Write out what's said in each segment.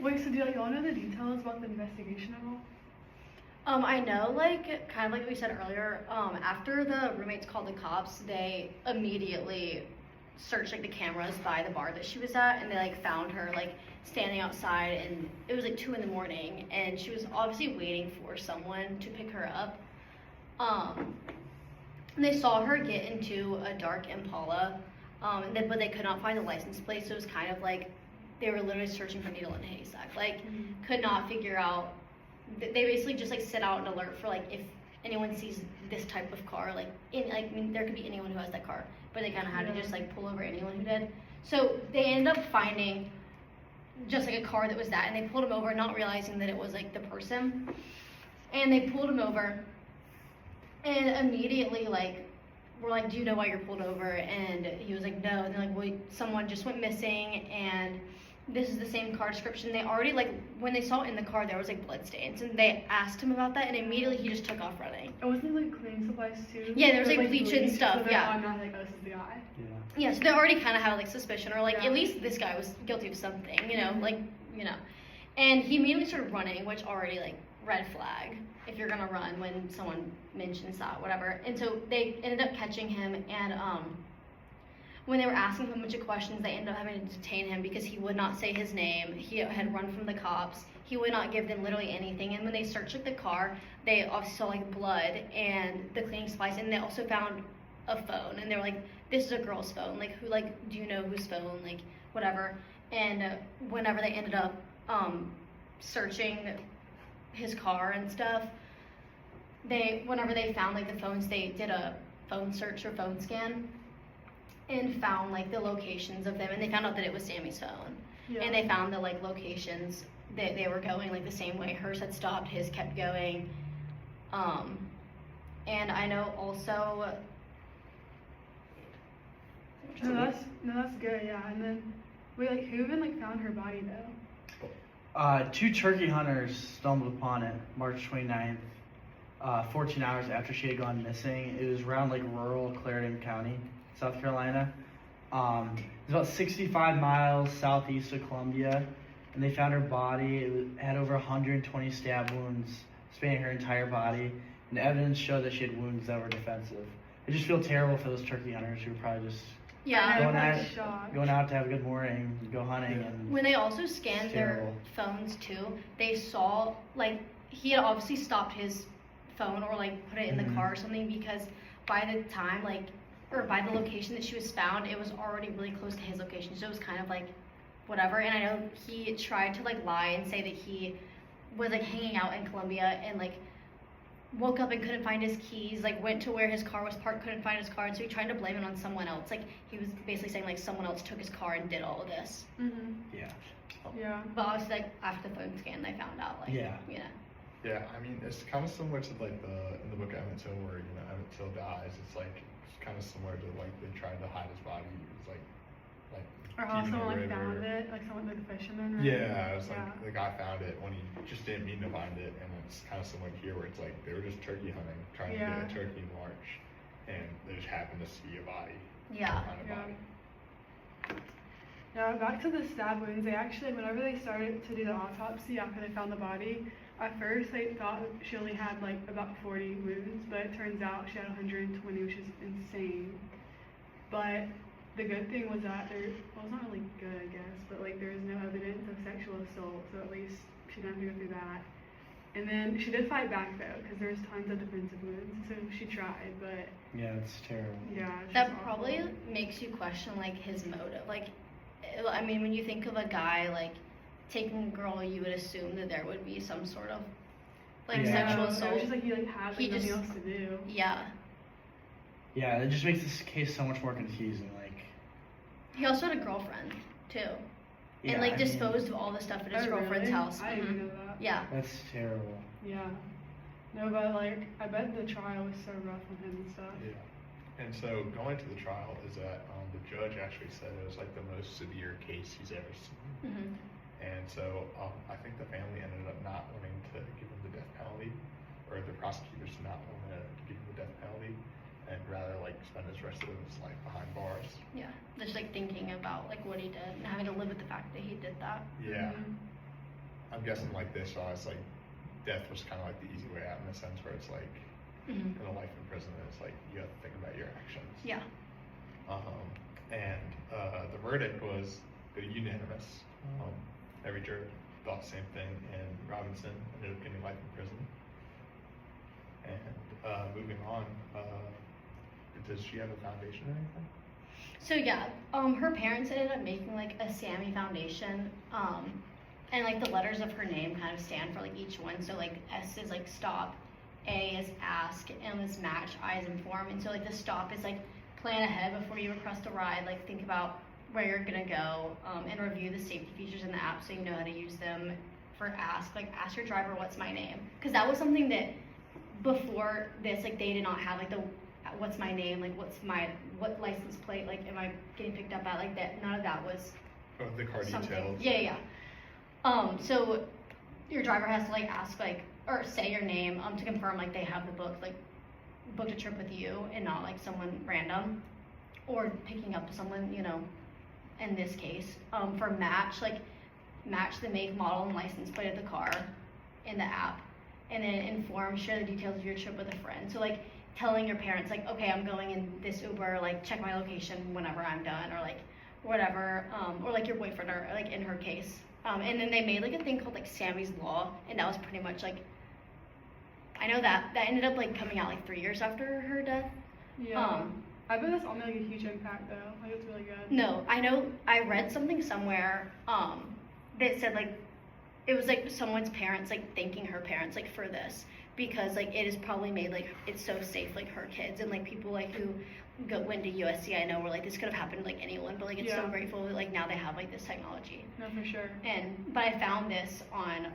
Wait, so do y'all know the details about the investigation at all? I know, like, kind of like we said earlier, after the roommates called the cops, they immediately searched, like, the cameras by the bar that she was at, and they, like, found her, like, standing outside, and it was, like, 2 in the morning, and she was obviously waiting for someone to pick her up. And they saw her get into a dark Impala, but they could not find the license plate, so it was kind of like they were literally searching for a needle in a haystack, like, could not figure out. They basically just like set out an alert for like if anyone sees this type of car, like I mean there could be anyone who has that car, but they kind of had to just like pull over anyone who did. So they ended up finding just like a car that was that, and they pulled him over, not realizing that it was like the person. And they pulled him over, and immediately like we're like, do you know why you're pulled over? And he was like, no. And they're like, well, someone just went missing, and this is the same car description. They already, like, when they saw it in the car, there was, like, blood stains. And they asked him about that, and immediately he just took off running. And wasn't there, like, cleaning supplies, too? Yeah, there was, like, bleach and stuff, so yeah. I'm not like, oh, this is the guy. Yeah, so they already kind of had, like, suspicion, or, like, at least this guy was guilty of something, you know, like, you know. And he immediately started running, which already, like, red flag if you're gonna run when someone mentions that, whatever. And so they ended up catching him, and, when they were asking him a bunch of questions, they ended up having to detain him because he would not say his name. He had run from the cops. He would not give them literally anything. And when they searched like, the car, they obviously saw like blood and the cleaning supplies, and they also found a phone. And they were like, "This is a girl's phone. Like, who? Like, do you know whose phone? Like, whatever." And whenever they ended up searching his car and stuff, whenever they found like the phones, they did a phone search or phone scan, and found like the locations of them, and they found out that it was Sammy's phone. And they found the like locations that they were going like the same way. Hers had stopped, his kept going. And I know also No, that's good, yeah. And then wait, like who even like found her body though? 2 turkey hunters stumbled upon it March 29th, 14 hours after she had gone missing. It was around like rural Clarendon County, South Carolina. It's about 65 miles southeast of Columbia, and they found her body. It had over 120 stab wounds spanning her entire body, and the evidence showed that she had wounds that were defensive. I just feel terrible for those turkey hunters who were probably just going out to have a good morning, go hunting. And when they also scanned their phones too, they saw like he had obviously stopped his phone or like put it in the car or something, because by the time by the location that she was found, it was already really close to his location, so it was kind of like whatever. And I know he tried to like lie and say that he was like hanging out in Columbia and like woke up and couldn't find his keys, like went to where his car was parked, couldn't find his car, and so he tried to blame it on someone else. Like he was basically saying like someone else took his car and did all of this. Yeah. But obviously like after the phone scan they found out like you know. Yeah, I mean it's kind of similar to like in the book Emmett Till where Emmett Till dies. It's like kind of similar to like they tried to hide his body. It was like or how someone like found it, like someone like the fisherman, right? Yeah, it was like the guy found it when he just didn't mean to find it, and it's kind of similar here where it's like they were just turkey hunting, trying to get a turkey in March, and they just happened to see a body. Body. Yeah, back to the stab wounds. They actually, whenever they started to do the autopsy after they found the body, at first they thought she only had like about 40 wounds, but it turns out she had 120, which is insane. But the good thing was that it's not really good, I guess, but like there was no evidence of sexual assault, so at least she didn't have to go through that. And then she did fight back though, because there was tons of defensive wounds, so she tried, but yeah, it's terrible. Yeah, that probably makes you question like his motive. Like, I mean, when you think of a guy like taking a girl, you would assume that there would be some sort of like sexual assault. It was just like he like had like nothing else to do. Yeah, it just makes this case so much more confusing. Like, he also had a girlfriend too, and like disposed of all the stuff at his girlfriend's house. I didn't know that. Yeah. That's terrible. Yeah. No, but like I bet the trial was so rough on him and stuff. Yeah. And so going to the trial is that the judge actually said it was like the most severe case he's ever seen. And so I think the family ended up not wanting to give him the death penalty, or the prosecutors did not want to give him the death penalty, and rather like spend his rest of his life behind bars. Yeah, just like thinking about like what he did and having to live with the fact that he did that. Yeah. I'm guessing like this, so it's like death was kind of like the easy way out in the sense where it's like Mhm. in a life in prison, it's like you have to think about your actions. Yeah. And the verdict was unanimous. Every juror thought the same thing, and Robinson ended up getting life in prison. And moving on, does she have a foundation or anything? So yeah, her parents ended up making like a Sammy Foundation, and like the letters of her name kind of stand for like each one. So like S is like stop, A is ask, M is match, I is inform. And so like the stop is like plan ahead before you request a ride. Like think about where you're gonna go, and review the safety features in the app so you know how to use them. For ask, like ask your driver what's my name, because that was something that before this like they did not have like the what's my name, like what license plate, like am I getting picked up at, like that, none of that was The car something. details. Yeah. So your driver has to like ask like or say your name to confirm like they have the booked a trip with you and not like someone random or picking up someone, you know, in this case. For match, like match the make, model, and license plate of the car in the app, and then inform, share the details of your trip with a friend. So like telling your parents like, okay, I'm going in this Uber, like check my location whenever I'm done, or like whatever, or like your boyfriend, or like in her case. And then they made like a thing called like Sammy's Law, and that was pretty much like, I know that ended up like coming out like 3 years after her death. Yeah. I bet that's on like a huge impact though. Like it's really good. No, I know I read something somewhere that said like it was like someone's parents like thanking her parents like for this, because like it is probably made like it's so safe like her kids and like people like who went to USC, I know were like this could have happened to like anyone, but like it's so grateful that like now they have like this technology. No, for sure. But I found this on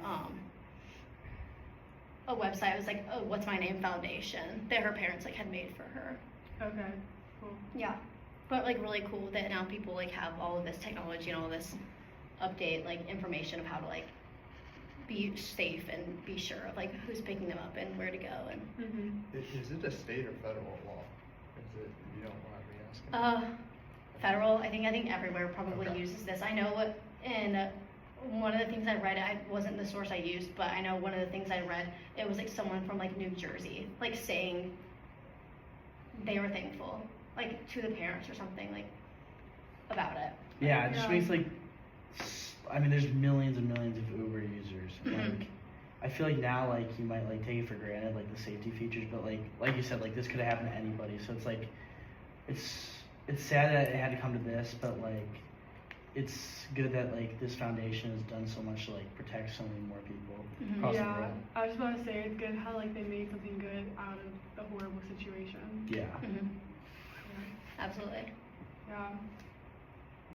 a website. It was like What's My Name Foundation that her parents like had made for her. Okay. Cool. Yeah, but like really cool that now people like have all of this technology and all this update like information of how to like be safe and be sure of like who's picking them up and where to go. And Is it a state or federal law? Is it, you don't mind me asking? federal. I think everywhere probably Okay. uses this. I know in one of the things I read, I wasn't the source I used, but I know one of the things I read, it was like someone from like New Jersey like saying they were thankful like to the parents or something like about it. Yeah, it just makes like, I mean, there's millions and millions of Uber users. Like, I feel like now, like, you might like take it for granted, like the safety features, but like you said, like this could have happened to anybody. So it's like, it's sad that it had to come to this, but like, it's good that like this foundation has done so much to like protect so many more people across the Yeah, world. I was just about to say it's good how like they made something good out of the horrible situation. Yeah. Absolutely. Yeah.